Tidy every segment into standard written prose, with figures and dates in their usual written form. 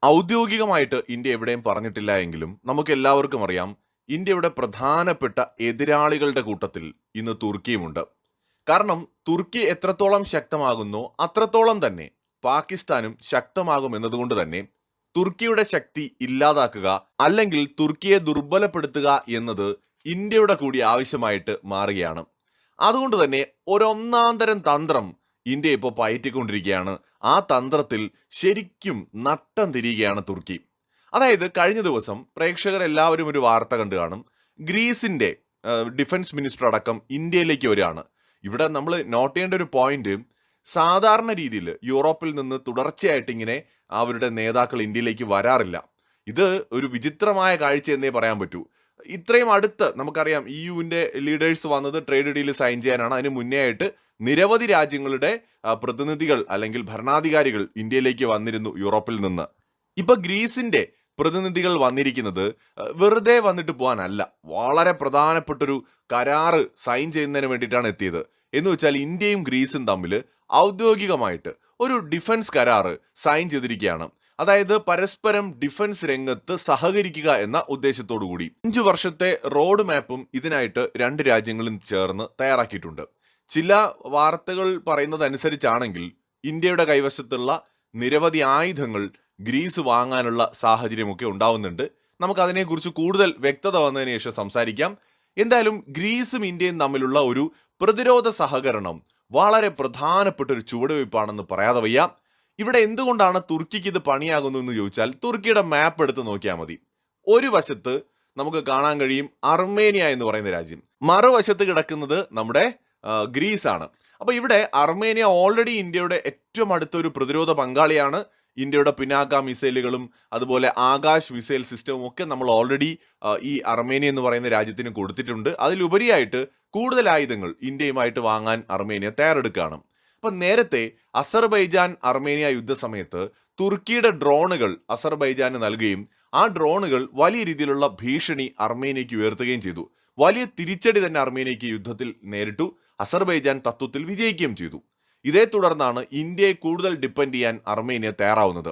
ഔദ്യോഗികമായിട്ട് ഇന്ത്യ എവിടെയും പറഞ്ഞിട്ടില്ല എങ്കിലും നമുക്ക് എല്ലാവർക്കും അറിയാം ഇന്ത്യയുടെ പ്രധാനപ്പെട്ട എതിരാളികളുടെ കൂട്ടത്തിൽ ഇന്ന് തുർക്കിയുമുണ്ട്. കാരണം തുർക്കി എത്രത്തോളം ശക്തമാകുന്നോ അത്രത്തോളം തന്നെ പാകിസ്ഥാനും ശക്തമാകും എന്നതുകൊണ്ട് തന്നെ തുർക്കിയുടെ ശക്തി ഇല്ലാതാക്കുക അല്ലെങ്കിൽ തുർക്കിയെ ദുർബലപ്പെടുത്തുക എന്നത് ഇന്ത്യയുടെ കൂടി ആവശ്യമായിട്ട് മാറുകയാണ്. അതുകൊണ്ട് തന്നെ ഒരൊന്നാന്തരം തന്ത്രം ഇന്ത്യ ഇപ്പോൾ പയറ്റിക്കൊണ്ടിരിക്കുകയാണ്. ആ തന്ത്രത്തിൽ ശരിക്കും നട്ടം തിരിയുകയാണ് തുർക്കി. അതായത് കഴിഞ്ഞ ദിവസം പ്രേക്ഷകർ എല്ലാവരും ഒരു വാർത്ത കണ്ടു കാണും. ഗ്രീസിന്റെ ഡിഫൻസ് മിനിസ്റ്റർ അടക്കം ഇന്ത്യയിലേക്ക് വരികയാണ്. ഇവിടെ നമ്മൾ നോട്ട് ചെയ്യേണ്ട ഒരു പോയിന്റ്, സാധാരണ രീതിയിൽ യൂറോപ്പിൽ നിന്ന് തുടർച്ചയായിട്ട് ഇങ്ങനെ അവരുടെ നേതാക്കൾ ഇന്ത്യയിലേക്ക് വരാറില്ല. ഇത് ഒരു വിചിത്രമായ കാഴ്ച എന്നേ പറയാൻ പറ്റൂ. ഇത്രയും അടുത്ത് നമുക്കറിയാം യുവിന്റെ ലീഡേഴ്സ് വന്നത് ട്രേഡ് ഡീൽ സൈൻ ചെയ്യാനാണ്. അതിന് മുന്നേ ആയിട്ട് നിരവധി രാജ്യങ്ങളുടെ പ്രതിനിധികൾ അല്ലെങ്കിൽ ഭരണാധികാരികൾ ഇന്ത്യയിലേക്ക് വന്നിരുന്നു യൂറോപ്പിൽ നിന്ന്. ഇപ്പൊ ഗ്രീസിന്റെ പ്രതിനിധികൾ വന്നിരിക്കുന്നത് വെറുതെ വന്നിട്ട് പോകാനല്ല, വളരെ പ്രധാനപ്പെട്ടൊരു കരാറ് സൈൻ ചെയ്യുന്നതിന് വേണ്ടിയിട്ടാണ് എത്തിയത്. എന്ന് വെച്ചാൽ ഇന്ത്യയും ഗ്രീസും തമ്മിൽ ഔദ്യോഗികമായിട്ട് ഒരു ഡിഫൻസ് കരാറ് സൈൻ ചെയ്തിരിക്കുകയാണ്. അതായത് പരസ്പരം ഡിഫൻസ് രംഗത്ത് സഹകരിക്കുക എന്ന ഉദ്ദേശത്തോടു കൂടി 5 വർഷത്തെ റോഡ് മാപ്പും ഇതിനായിട്ട് രണ്ട് രാജ്യങ്ങളും ചേർന്ന് തയ്യാറാക്കിയിട്ടുണ്ട്. ചില വാർത്തകൾ പറയുന്നതനുസരിച്ചാണെങ്കിൽ ഇന്ത്യയുടെ കൈവശത്തുള്ള നിരവധി ആയുധങ്ങൾ ഗ്രീസ് വാങ്ങാനുള്ള സാഹചര്യമൊക്കെ ഉണ്ടാവുന്നുണ്ട്. നമുക്ക് അതിനെക്കുറിച്ച് കൂടുതൽ വ്യക്തത വന്നതിന് ശേഷം സംസാരിക്കാം. എന്തായാലും ഗ്രീസും ഇന്ത്യയും തമ്മിലുള്ള ഒരു പ്രതിരോധ സഹകരണം വളരെ പ്രധാനപ്പെട്ട ഒരു ചുവടുവയ്പ്പാണെന്ന് പറയാതെ വയ്യ. ഇവിടെ എന്തുകൊണ്ടാണ് തുർക്കിക്ക് ഇത് പണിയാകുന്നു എന്ന് ചോദിച്ചാൽ തുർക്കിയുടെ മാപ്പ് എടുത്ത് നോക്കിയാൽ മതി. ഒരു വശത്ത് നമുക്ക് കാണാൻ കഴിയും അർമേനിയ എന്ന് പറയുന്ന രാജ്യം, മറുവശത്ത് കിടക്കുന്നത് നമ്മുടെ ഗ്രീസ് ആണ്. അപ്പൊ ഇവിടെ അർമേനിയ ഓൾറെഡി ഇന്ത്യയുടെ ഏറ്റവും അടുത്ത ഒരു പ്രതിരോധ പങ്കാളിയാണ്. ഇന്ത്യയുടെ പിനാക്ക മിസൈലുകളും അതുപോലെ ആകാശ് മിസൈൽ സിസ്റ്റവും ഒക്കെ നമ്മൾ ഓൾറെഡി ഈ അർമേനിയ എന്ന് പറയുന്ന രാജ്യത്തിന് കൊടുത്തിട്ടുണ്ട്. അതിലുപരിയായിട്ട് കൂടുതൽ ആയുധങ്ങൾ ഇന്ത്യയുമായിട്ട് വാങ്ങാൻ അർമേനിയ തയ്യാറെടുക്കുകയാണ്. അപ്പൊ നേരത്തെ അസർബൈജാൻ അർമേനിയ യുദ്ധസമയത്ത് തുർക്കിയുടെ ഡ്രോണുകൾ അസർബൈജാന് നൽകുകയും ആ ഡ്രോണുകൾ വലിയ രീതിയിലുള്ള ഭീഷണി അർമേനിയയ്ക്ക് ഉയർത്തുകയും ചെയ്തു. വലിയ തിരിച്ചടി തന്നെ അർമേനിയയ്ക്ക് യുദ്ധത്തിൽ നേരിട്ടു. അസർബൈജാൻ തത്വത്തിൽ വിജയിക്കുകയും ചെയ്തു. ഇതേ തുടർന്നാണ് ഇന്ത്യയെ കൂടുതൽ ഡിപ്പെൻഡ് ചെയ്യാൻ അർമേനിയ തയ്യാറാവുന്നത്.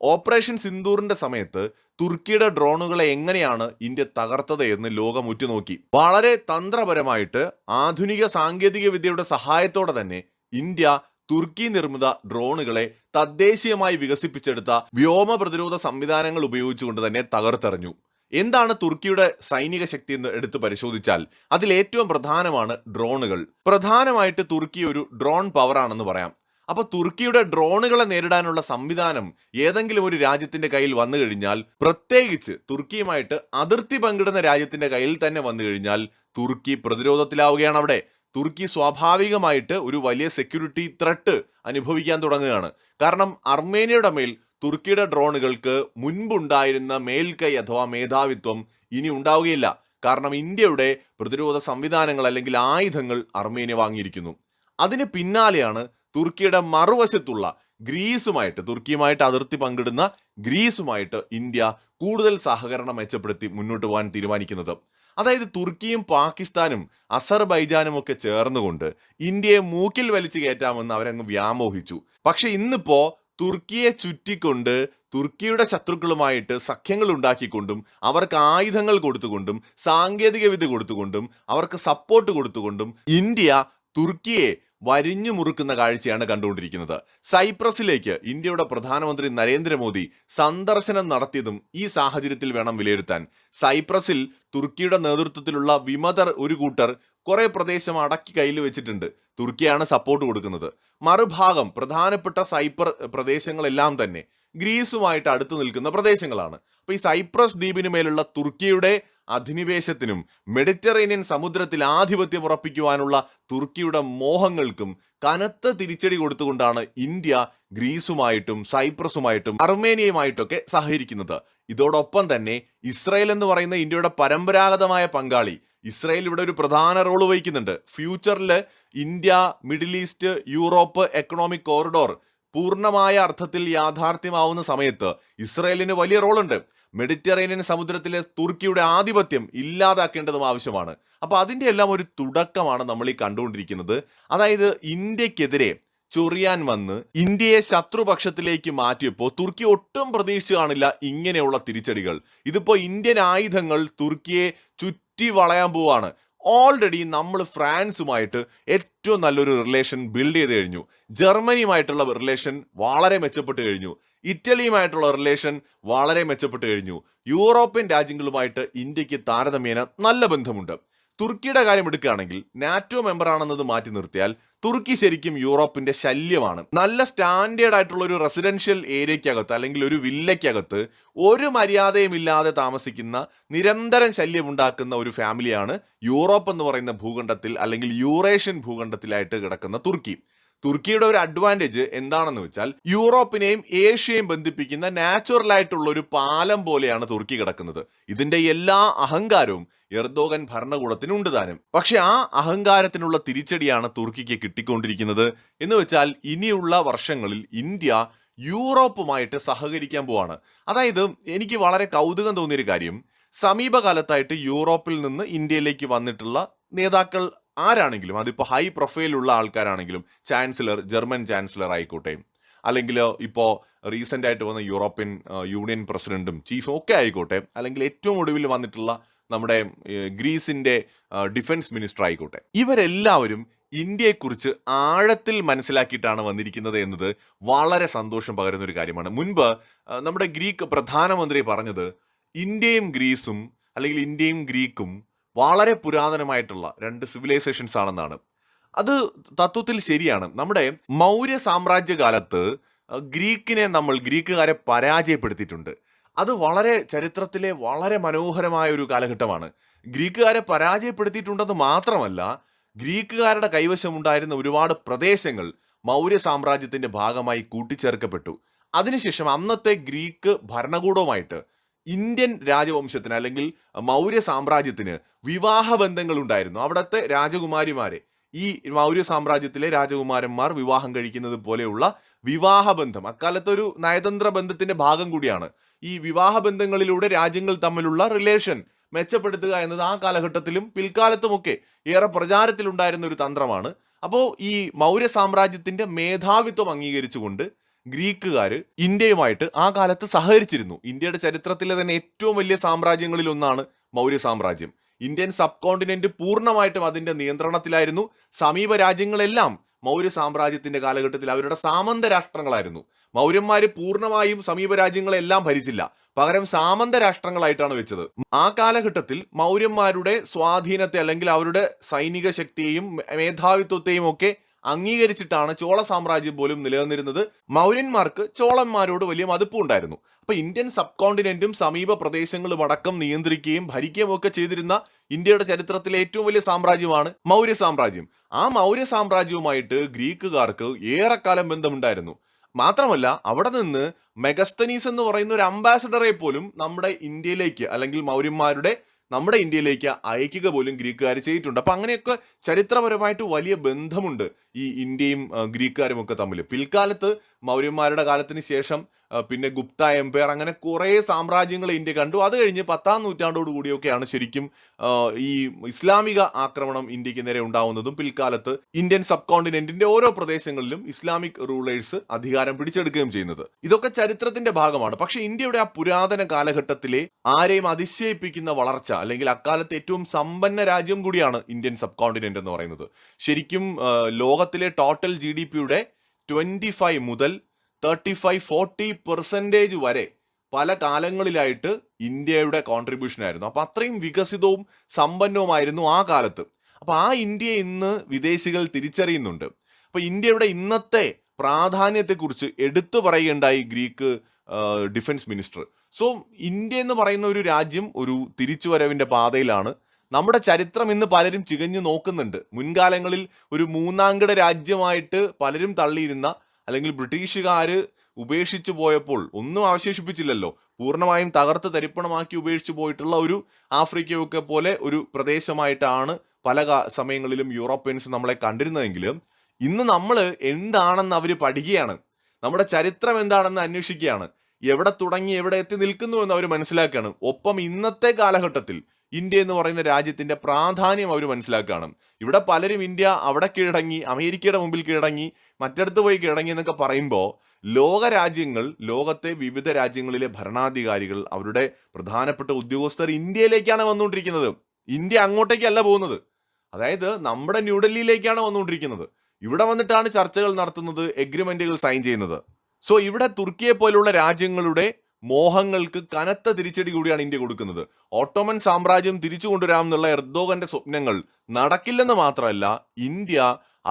ഓപ്പറേഷൻ സിന്ദൂറിന്റെ സമയത്ത് തുർക്കിയുടെ ഡ്രോണുകളെ എങ്ങനെയാണ് ഇന്ത്യ തകർത്തത് എന്ന് ലോകം ഉറ്റുനോക്കി. വളരെ തന്ത്രപരമായിട്ട് ആധുനിക സാങ്കേതിക വിദ്യയുടെ സഹായത്തോടെ തന്നെ ഇന്ത്യ തുർക്കി നിർമ്മിത ഡ്രോണുകളെ തദ്ദേശീയമായി വികസിപ്പിച്ചെടുത്ത വ്യോമ പ്രതിരോധ സംവിധാനങ്ങൾ ഉപയോഗിച്ചുകൊണ്ട് തന്നെ തകർത്തെറിഞ്ഞു. എന്താണ് തുർക്കിയുടെ സൈനിക ശക്തി എന്ന് എടുത്ത് പരിശോധിച്ചാൽ അതിൽ ഏറ്റവും പ്രധാനമാണ് ഡ്രോണുകൾ. പ്രധാനമായിട്ട് തുർക്കി ഒരു ഡ്രോൺ പവർ ആണെന്ന് പറയാം. അപ്പൊ തുർക്കിയുടെ ഡ്രോണുകളെ നേരിടാനുള്ള സംവിധാനം ഏതെങ്കിലും ഒരു രാജ്യത്തിന്റെ കയ്യിൽ വന്നു കഴിഞ്ഞാൽ, പ്രത്യേകിച്ച് തുർക്കിയുമായിട്ട് അതിർത്തി പങ്കിടുന്ന രാജ്യത്തിന്റെ കയ്യിൽ തന്നെ വന്നു കഴിഞ്ഞാൽ തുർക്കി പ്രതിരോധത്തിലാവുകയാണ്. അവിടെ തുർക്കി സ്വാഭാവികമായിട്ട് ഒരു വലിയ സെക്യൂരിറ്റി ത്രെട്ട് അനുഭവിക്കാൻ തുടങ്ങുകയാണ്. കാരണം അർമേനിയയുടെ മേൽ തുർക്കിയുടെ ഡ്രോണുകൾക്ക് മുൻപുണ്ടായിരുന്ന മേൽക്കൈ അഥവാ മേധാവിത്വം ഇനി ഉണ്ടാവുകയില്ല. കാരണം ഇന്ത്യയുടെ പ്രതിരോധ സംവിധാനങ്ങൾ അല്ലെങ്കിൽ ആയുധങ്ങൾ അർമേനിയ വാങ്ങിയിരിക്കുന്നു. അതിന് പിന്നാലെയാണ് തുർക്കിയുടെ മറുവശത്തുള്ള ഗ്രീസുമായിട്ട്, തുർക്കിയുമായിട്ട് അതിർത്തി പങ്കിടുന്ന ഗ്രീസുമായിട്ട് ഇന്ത്യ കൂടുതൽ സഹകരണം മെച്ചപ്പെടുത്തി മുന്നോട്ട് പോകാൻ തീരുമാനിക്കുന്നത്. അതായത് തുർക്കിയും പാകിസ്ഥാനും അസർബൈജാനും ഒക്കെ ചേർന്നുകൊണ്ട് ഇന്ത്യയെ മൂക്കിൽ വലിച്ചു കയറ്റാമെന്ന് അവരങ്ങ് വ്യാമോഹിച്ചു. പക്ഷെ ഇന്നിപ്പോ തുർക്കിയെ ചുറ്റിക്കൊണ്ട് തുർക്കിയുടെ ശത്രുക്കളുമായിട്ട് സഖ്യങ്ങൾ ഉണ്ടാക്കിക്കൊണ്ടും അവർക്ക് ആയുധങ്ങൾ കൊടുത്തുകൊണ്ടും സാങ്കേതിക വിദ്യ കൊടുത്തുകൊണ്ടും അവർക്ക് സപ്പോർട്ട് കൊടുത്തുകൊണ്ടും ഇന്ത്യ തുർക്കിയെ വരിഞ്ഞു മുറുക്കുന്ന കാഴ്ചയാണ് കണ്ടുകൊണ്ടിരിക്കുന്നത്. സൈപ്രസിലേക്ക് ഇന്ത്യയുടെ പ്രധാനമന്ത്രി നരേന്ദ്രമോദി സന്ദർശനം നടത്തിയതും ഈ സാഹചര്യത്തിൽ വേണം വിലയിരുത്താൻ. സൈപ്രസിൽ തുർക്കിയുടെ നേതൃത്വത്തിലുള്ള വിമതർ ഒരു കൂട്ടർ കുറെ പ്രദേശം അടക്കി കയ്യിൽ വെച്ചിട്ടുണ്ട്. തുർക്കിയാണ് സപ്പോർട്ട് കൊടുക്കുന്നത്. മറുഭാഗം പ്രധാനപ്പെട്ട സൈപ്രസ് പ്രദേശങ്ങളെല്ലാം തന്നെ ഗ്രീസുമായിട്ട് അടുത്ത് നിൽക്കുന്ന പ്രദേശങ്ങളാണ്. അപ്പൊ ഈ സൈപ്രസ് ദ്വീപിന് മേലുള്ള തുർക്കിയുടെ അധിനിവേശത്തിനും മെഡിറ്ററേനിയൻ സമുദ്രത്തിൽ ആധിപത്യം ഉറപ്പിക്കുവാനുള്ള തുർക്കിയുടെ മോഹങ്ങൾക്കും കനത്ത തിരിച്ചടി കൊടുത്തുകൊണ്ടാണ് ഇന്ത്യ ഗ്രീസുമായിട്ടും സൈപ്രസുമായിട്ടും അർമേനിയയുമായിട്ടൊക്കെ സഹകരിക്കുന്നത്. ഇതോടൊപ്പം തന്നെ ഇസ്രായേൽ എന്ന് പറയുന്ന ഇന്ത്യയുടെ പരമ്പരാഗതമായ പങ്കാളി, ഇസ്രായേൽ ഇവിടെ ഒരു പ്രധാന റോൾ വഹിക്കുന്നുണ്ട്. ഫ്യൂച്ചറിൽ India middle east Europe economic corridor പൂർണ്ണമായ അർത്ഥത്തിൽ യാഥാർത്ഥ്യമാവുന്ന സമയത്ത് ഇസ്രായേലിന് വലിയ റോളുണ്ട്. മെഡിറ്ററേനിയൻ സമുദ്രത്തിലെ തുർക്കിയുടെ ആധിപത്യം ഇല്ലാതാക്കേണ്ടതും ആവശ്യമാണ്. അപ്പൊ അതിന്റെ എല്ലാം ഒരു തുടക്കമാണ് നമ്മൾ ഈ കണ്ടുകൊണ്ടിരിക്കുന്നത്. അതായത് ഇന്ത്യക്കെതിരെ ചൊറിയാൻ വന്ന് ഇന്ത്യയെ ശത്രുപക്ഷത്തിലേക്ക് മാറ്റിയപ്പോൾ തുർക്കി ഒട്ടും പ്രതീക്ഷിച്ചു കാണില്ല ഇങ്ങനെയുള്ള തിരിച്ചടികൾ. ഇതിപ്പോ ഇന്ത്യൻ ആയുധങ്ങൾ തുർക്കിയെ ചുറ്റി വളയാൻ പോവാണ്. ഓൾറെഡി നമ്മൾ ഫ്രാൻസുമായിട്ട് ഏറ്റവും നല്ലൊരു റിലേഷൻ ബിൽഡ് ചെയ്ത് കഴിഞ്ഞു. ജർമ്മനിയുമായിട്ടുള്ള റിലേഷൻ വളരെ മെച്ചപ്പെട്ട് കഴിഞ്ഞു. ഇറ്റലിയുമായിട്ടുള്ള റിലേഷൻ വളരെ മെച്ചപ്പെട്ട് കഴിഞ്ഞു. യൂറോപ്യൻ രാജ്യങ്ങളുമായിട്ട് ഇന്ത്യക്ക് താരതമ്യേന നല്ല ബന്ധമുണ്ട്. തുർക്കിയുടെ കാര്യം എടുക്കുകയാണെങ്കിൽ നാറ്റോ മെമ്പർ ആണെന്നത് മാറ്റി നിർത്തിയാൽ തുർക്കി ശരിക്കും യൂറോപ്പിന്റെ ശല്യമാണ്. നല്ല സ്റ്റാൻഡേർഡ് ആയിട്ടുള്ള ഒരു റെസിഡൻഷ്യൽ ഏരിയക്കകത്ത് അല്ലെങ്കിൽ ഒരു വില്ലയ്ക്കകത്ത് ഒരു മര്യാദയും ഇല്ലാതെ താമസിക്കുന്ന, നിരന്തരം ശല്യമുണ്ടാക്കുന്ന ഒരു ഫാമിലിയാണ് യൂറോപ്പ് എന്ന് പറയുന്ന ഭൂഖണ്ഡത്തിൽ അല്ലെങ്കിൽ യൂറേഷ്യൻ ഭൂഖണ്ഡത്തിലായിട്ട് കിടക്കുന്ന തുർക്കി. തുർക്കിയുടെ ഒരു അഡ്വാൻറ്റേജ് എന്താണെന്ന് വെച്ചാൽ യൂറോപ്പിനെയും ഏഷ്യയും ബന്ധിപ്പിക്കുന്ന നാച്ചുറൽ ആയിട്ടുള്ള ഒരു പാലം പോലെയാണ് തുർക്കി കിടക്കുന്നത്. ഇതിന്റെ എല്ലാ അഹങ്കാരവും എർദോഗൻ ഭരണകൂടത്തിന് ഉണ്ട് താനും. പക്ഷെ ആ അഹങ്കാരത്തിനുള്ള തിരിച്ചടിയാണ് തുർക്കിക്ക് കിട്ടിക്കൊണ്ടിരിക്കുന്നത്. എന്ന് വെച്ചാൽ ഇനിയുള്ള വർഷങ്ങളിൽ ഇന്ത്യ യൂറോപ്പുമായിട്ട് സഹകരിക്കാൻ പോവാണ്. അതായത് എനിക്ക് വളരെ കൗതുകം തോന്നിയൊരു കാര്യം, സമീപകാലത്തായിട്ട് യൂറോപ്പിൽ നിന്ന് ഇന്ത്യയിലേക്ക് വന്നിട്ടുള്ള നേതാക്കൾ ആരാണെങ്കിലും, അതിപ്പോൾ ഹൈ പ്രൊഫൈലുള്ള ആൾക്കാരാണെങ്കിലും, ചാൻസലർ, ജർമ്മൻ ചാൻസലർ ആയിക്കോട്ടെ, അല്ലെങ്കിൽ ഇപ്പോൾ റീസെൻ്റ് ആയിട്ട് വന്ന യൂറോപ്യൻ യൂണിയൻ പ്രസിഡന്റും ചീഫും ഒക്കെ ആയിക്കോട്ടെ, അല്ലെങ്കിൽ ഏറ്റവും ഒടുവിൽ വന്നിട്ടുള്ള നമ്മുടെ ഗ്രീസിന്റെ ഡിഫൻസ് മിനിസ്റ്റർ ആയിക്കോട്ടെ, ഇവരെല്ലാവരും ഇന്ത്യയെക്കുറിച്ച് ആഴത്തിൽ മനസ്സിലാക്കിയിട്ടാണ് വന്നിരിക്കുന്നത് എന്നത് വളരെ സന്തോഷം പകരുന്ന ഒരു കാര്യമാണ്. മുൻപ് നമ്മുടെ ഗ്രീക്ക് പ്രധാനമന്ത്രി പറഞ്ഞത് ഇന്ത്യയും ഗ്രീസും അല്ലെങ്കിൽ ഇന്ത്യയും ഗ്രീക്കും വളരെ പുരാതനമായിട്ടുള്ള രണ്ട് സിവിലൈസേഷൻസ് ആണെന്നാണ്. അത് തത്വത്തിൽ ശരിയാണ്. നമ്മുടെ മൗര്യ സാമ്രാജ്യ കാലത്ത് ഗ്രീക്കുകാരെ പരാജയപ്പെടുത്തിയിട്ടുണ്ട്. അത് വളരെ ചരിത്രത്തിലെ വളരെ മനോഹരമായ ഒരു കാലഘട്ടമാണ്. ഗ്രീക്കുകാരെ പരാജയപ്പെടുത്തിയിട്ടുണ്ടെന്ന് മാത്രമല്ല, ഗ്രീക്കുകാരുടെ കൈവശമുണ്ടായിരുന്ന ഒരുപാട് പ്രദേശങ്ങൾ മൗര്യ സാമ്രാജ്യത്തിന്റെ ഭാഗമായി കൂട്ടിച്ചേർക്കപ്പെട്ടു. അതിനുശേഷം അന്നത്തെ ഗ്രീക്ക് ഭരണകൂടവുമായിട്ട് ഇന്ത്യൻ രാജവംശത്തിന് അല്ലെങ്കിൽ മൗര്യ സാമ്രാജ്യത്തിന് വിവാഹ ബന്ധങ്ങൾ ഉണ്ടായിരുന്നു. അവിടുത്തെ രാജകുമാരിമാരെ ഈ മൗര്യ സാമ്രാജ്യത്തിലെ രാജകുമാരന്മാർ വിവാഹം കഴിക്കുന്നത് പോലെയുള്ള വിവാഹബന്ധം അക്കാലത്ത് ഒരു നയതന്ത്ര ബന്ധത്തിന്റെ ഭാഗം കൂടിയാണ്. ഈ വിവാഹ ബന്ധങ്ങളിലൂടെ രാജ്യങ്ങൾ തമ്മിലുള്ള റിലേഷൻ മെച്ചപ്പെടുത്തുക എന്നത് ആ കാലഘട്ടത്തിലും പിൽക്കാലത്തുമൊക്കെ ഏറെ പ്രചാരത്തിലുണ്ടായിരുന്ന ഒരു തന്ത്രമാണ്. അപ്പോൾ ഈ മൗര്യ സാമ്രാജ്യത്തിന്റെ മേധാവിത്വം അംഗീകരിച്ചുകൊണ്ട് ഗ്രീക്കുകാർ ഇന്ത്യയുമായിട്ട് ആ കാലത്ത് സഹകരിച്ചിരുന്നു. ഇന്ത്യയുടെ ചരിത്രത്തിലെ തന്നെ ഏറ്റവും വലിയ സാമ്രാജ്യങ്ങളിൽ ഒന്നാണ് മൗര്യ സാമ്രാജ്യം. ഇന്ത്യൻ സബ് കോണ്ടിനെന്റ് പൂർണ്ണമായിട്ടും അതിന്റെ നിയന്ത്രണത്തിലായിരുന്നു. സമീപ രാജ്യങ്ങളെല്ലാം മൗര്യ സാമ്രാജ്യത്തിന്റെ കാലഘട്ടത്തിൽ അവരുടെ സാമന്ത രാഷ്ട്രങ്ങളായിരുന്നു. മൗര്യന്മാര് പൂർണ്ണമായും സമീപ രാജ്യങ്ങളെല്ലാം ഭരിച്ചില്ല, പകരം സാമന്ത രാഷ്ട്രങ്ങളായിട്ടാണ് വെച്ചത്. ആ കാലഘട്ടത്തിൽ മൗര്യന്മാരുടെ സ്വാധീനത്തെ അല്ലെങ്കിൽ അവരുടെ സൈനിക ശക്തിയെയും മേധാവിത്വത്തെയും ഒക്കെ അംഗീകരിച്ചിട്ടാണ് ചോള സാമ്രാജ്യം പോലും നിലനിന്നിരുന്നത്. മൗര്യന്മാർക്ക് ചോളന്മാരോട് വലിയ മതിപ്പുണ്ടായിരുന്നു. അപ്പൊ ഇന്ത്യൻ സബ് കോണ്ടിനെന്റും സമീപ പ്രദേശങ്ങളും അടക്കം നിയന്ത്രിക്കുകയും ഭരിക്കുകയും ഒക്കെ ചെയ്തിരുന്ന ഇന്ത്യയുടെ ചരിത്രത്തിലെ ഏറ്റവും വലിയ സാമ്രാജ്യമാണ് മൗര്യ സാമ്രാജ്യം. ആ മൗര്യ സാമ്രാജ്യവുമായിട്ട് ഗ്രീക്കുകാർക്ക് ഏറെക്കാലം ബന്ധമുണ്ടായിരുന്നു. മാത്രമല്ല അവിടെ നിന്ന് മെഗസ്തനീസ് എന്ന് പറയുന്ന ഒരു അംബാസഡറെ പോലും നമ്മുടെ ഇന്ത്യയിലേക്ക് അല്ലെങ്കിൽ മൗര്യന്മാരുടെ നമ്മുടെ ഇന്ത്യയിലേക്ക് അയക്കുക പോലും ഗ്രീക്കുകാർ ചെയ്തിട്ടുണ്ട്. അപ്പൊ അങ്ങനെയൊക്കെ ചരിത്രപരമായിട്ട് വലിയ ബന്ധമുണ്ട് ഈ ഇന്ത്യയും ഗ്രീക്കുകാരും ഒക്കെ തമ്മിൽ. പിൽക്കാലത്ത് മൗര്യന്മാരുടെ കാലത്തിന് ശേഷം പിന്നെ ഗുപ്ത എംപയർ, അങ്ങനെ കുറേ സാമ്രാജ്യങ്ങൾ ഇന്ത്യ കണ്ടു. അത് കഴിഞ്ഞ് 10-ാം നൂറ്റാണ്ടോട് കൂടിയൊക്കെയാണ് ശരിക്കും ഈ ഇസ്ലാമിക ആക്രമണം ഇന്ത്യക്ക് നേരെ ഉണ്ടാവുന്നതും പിൽക്കാലത്ത് ഇന്ത്യൻ സബ് കോണ്ടിനെന്റിന്റെ ഓരോ പ്രദേശങ്ങളിലും ഇസ്ലാമിക് റൂളേഴ്സ് അധികാരം പിടിച്ചെടുക്കുകയും ചെയ്യുന്നത്. ഇതൊക്കെ ചരിത്രത്തിന്റെ ഭാഗമാണ്. പക്ഷെ ഇന്ത്യയുടെ ആ പുരാതന കാലഘട്ടത്തിലെ ആരെയും അതിശയിപ്പിക്കുന്ന വളർച്ച അല്ലെങ്കിൽ അക്കാലത്തെ ഏറ്റവും സമ്പന്ന രാജ്യം കൂടിയാണ് ഇന്ത്യൻ സബ് കോണ്ടിനെന്റ് എന്ന് പറയുന്നത്. ശരിക്കും ലോകത്തിലെ ടോട്ടൽ GDP-യുടെ 25 മുതൽ 35-40% വരെ പല കാലങ്ങളിലായിട്ട് ഇന്ത്യയുടെ കോൺട്രിബ്യൂഷൻ ആയിരുന്നു. അപ്പൊ അത്രയും വികസിതവും സമ്പന്നവുമായിരുന്നു ആ കാലത്ത്. അപ്പൊ ആ ഇന്ത്യയെ ഇന്ന് വിദേശികൾ തിരിച്ചറിയുന്നുണ്ട്. അപ്പൊ ഇന്ത്യയുടെ ഇന്നത്തെ പ്രാധാന്യത്തെക്കുറിച്ച് എടുത്തു പറയുകയുണ്ടായി Greek defence minister. So India എന്ന് പറയുന്ന ഒരു രാജ്യം ഒരു തിരിച്ചുവരവിന്റെ പാതയിലാണ്. നമ്മുടെ ചരിത്രം ഇന്ന് പലരും ചികഞ്ഞു നോക്കുന്നുണ്ട്. മുൻകാലങ്ങളിൽ ഒരു മൂന്നാംകിട രാജ്യമായിട്ട് പലരും തള്ളിയിരുന്ന അല്ലെങ്കിൽ ബ്രിട്ടീഷുകാർ ഉപേക്ഷിച്ചു പോയപ്പോൾ ഒന്നും അവശേഷിപ്പിച്ചില്ലല്ലോ, പൂർണ്ണമായും തകർത്ത് തരിപ്പണമാക്കി ഉപേക്ഷിച്ചു പോയിട്ടുള്ള ഒരു ആഫ്രിക്കയൊക്കെ പോലെ ഒരു പ്രദേശമായിട്ടാണ് പല സമയങ്ങളിലും യൂറോപ്യൻസ് നമ്മളെ കണ്ടിരുന്നതെങ്കിലും ഇന്ന് നമ്മൾ എന്താണെന്ന് അവർ പഠിക്കുകയാണ്. നമ്മുടെ ചരിത്രം എന്താണെന്ന് അന്വേഷിക്കുകയാണ്. എവിടെ തുടങ്ങി എവിടെ എത്തി നിൽക്കുന്നു എന്ന് അവർ മനസ്സിലാക്കുകയാണ്. ഒപ്പം ഇന്നത്തെ കാലഘട്ടത്തിൽ ഇന്ത്യ എന്ന് പറയുന്ന രാജ്യത്തിന്റെ പ്രാധാന്യം അവർ മനസ്സിലാക്കുകയാണ്. ഇവിടെ പലരും ഇന്ത്യ അവിടെ കീഴടങ്ങി, അമേരിക്കയുടെ മുമ്പിൽ കീഴടങ്ങി, മറ്റിടത്ത് പോയി കീഴടങ്ങി എന്നൊക്കെ പറയുമ്പോൾ ലോകത്തെ വിവിധ രാജ്യങ്ങളിലെ ഭരണാധികാരികൾ, അവരുടെ പ്രധാനപ്പെട്ട ഉദ്യോഗസ്ഥർ ഇന്ത്യയിലേക്കാണ് വന്നുകൊണ്ടിരിക്കുന്നത്. ഇന്ത്യ അങ്ങോട്ടേക്കല്ല പോകുന്നത്. അതായത് നമ്മുടെ ന്യൂഡൽഹിയിലേക്കാണ് വന്നുകൊണ്ടിരിക്കുന്നത്. ഇവിടെ വന്നിട്ടാണ് ചർച്ചകൾ നടത്തുന്നത്, എഗ്രിമെന്റുകൾ സൈൻ ചെയ്യുന്നത്. സോ ഇവിടെ തുർക്കിയെ പോലുള്ള രാജ്യങ്ങളുടെ മോഹങ്ങൾക്ക് കനത്ത തിരിച്ചടി കൂടിയാണ് ഇന്ത്യ കൊടുക്കുന്നത്. ഓട്ടോമൻ സാമ്രാജ്യം തിരിച്ചു കൊണ്ടുവരാമെന്നുള്ള എർദോഗന്റെ സ്വപ്നങ്ങൾ നടക്കില്ലെന്ന് മാത്രമല്ല, ഇന്ത്യ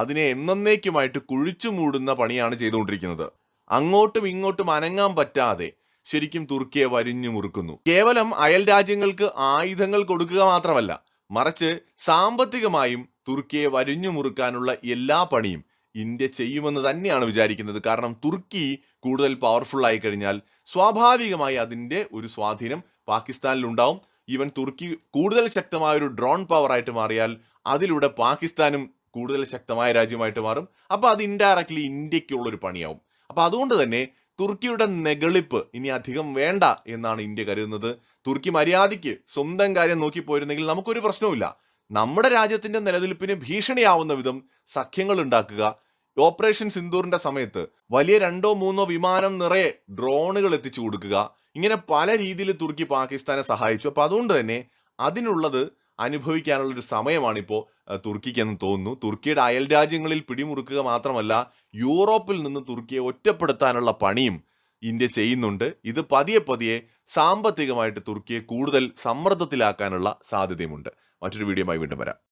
അതിനെ എന്നേക്കുമായിട്ട് കുഴിച്ചു മൂടുന്ന പണിയാണ് ചെയ്തുകൊണ്ടിരിക്കുന്നത്. അങ്ങോട്ടും ഇങ്ങോട്ടും അനങ്ങാൻ പറ്റാതെ ശരിക്കും തുർക്കിയെ വരിഞ്ഞു മുറുക്കുന്നു. കേവലം അയൽ രാജ്യങ്ങൾക്ക് ആയുധങ്ങൾ കൊടുക്കുക മാത്രമല്ല, മറിച്ച് സാമ്പത്തികമായും തുർക്കിയെ വരിഞ്ഞു മുറുക്കാനുള്ള എല്ലാ പണിയും ഇന്ത്യ ചെയ്യുമെന്ന് തന്നെയാണ് വിചാരിക്കുന്നത്. കാരണം തുർക്കി കൂടുതൽ പവർഫുൾ ആയി കഴിഞ്ഞാൽ സ്വാഭാവികമായി അതിൻ്റെ ഒരു സ്വാധീനം പാകിസ്ഥാനിൽ ഉണ്ടാവും. ഈവൻ തുർക്കി കൂടുതൽ ശക്തമായ ഒരു ഡ്രോൺ പവർ ആയിട്ട് മാറിയാൽ അതിലൂടെ പാകിസ്ഥാനും കൂടുതൽ ശക്തമായ രാജ്യമായിട്ട് മാറും. അപ്പോൾ അത് ഇൻഡയറക്ട്ലി ഇന്ത്യക്കുള്ളൊരു പണിയാവും. അപ്പോൾ അതുകൊണ്ട് തന്നെ തുർക്കിയുടെ നെഗളിപ്പ് ഇനി അധികം വേണ്ട എന്നാണ് ഇന്ത്യ കരുതുന്നത്. തുർക്കി മര്യാദയ്ക്ക് സ്വന്തം കാര്യം നോക്കിപ്പോയിരുന്നെങ്കിൽ നമുക്കൊരു പ്രശ്നവുമില്ല. നമ്മുടെ രാജ്യത്തിന്റെ നിലനിൽപ്പിന് ഭീഷണിയാവുന്ന വിധം സഖ്യങ്ങൾ ഉണ്ടാക്കുക. ഓപ്പറേഷൻ സിന്ദൂറിന്റെ സമയത്ത് വലിയ 2-3 വിമാനം നിറയെ ഡ്രോണുകൾ എത്തിച്ചു കൊടുക്കുക. ഇങ്ങനെ പല രീതിയിൽ തുർക്കി പാകിസ്ഥാനെ സഹായിച്ചു. അപ്പോൾ അതുകൊണ്ട് തന്നെ അതിനുള്ളത് അനുഭവിക്കാനുള്ളൊരു സമയമാണിപ്പോൾ തുർക്കിക്കെന്ന് തോന്നുന്നു. തുർക്കിയുടെ അയൽ രാജ്യങ്ങളിൽ പിടിമുറുക്കുക മാത്രമല്ല, യൂറോപ്പിൽ നിന്ന് തുർക്കിയെ ഒറ്റപ്പെടുത്താനുള്ള പണിയും ഇന്ത്യ ചെയ്യുന്നുണ്ട്. ഇത് പതിയെ പതിയെ സാമ്പത്തികമായിട്ട് തുർക്കിയെ കൂടുതൽ സമ്മർദ്ദത്തിലാക്കാനുള്ള സാധ്യതയുമുണ്ട്. മറ്റൊരു വീഡിയോയുമായി വീണ്ടും വരാം.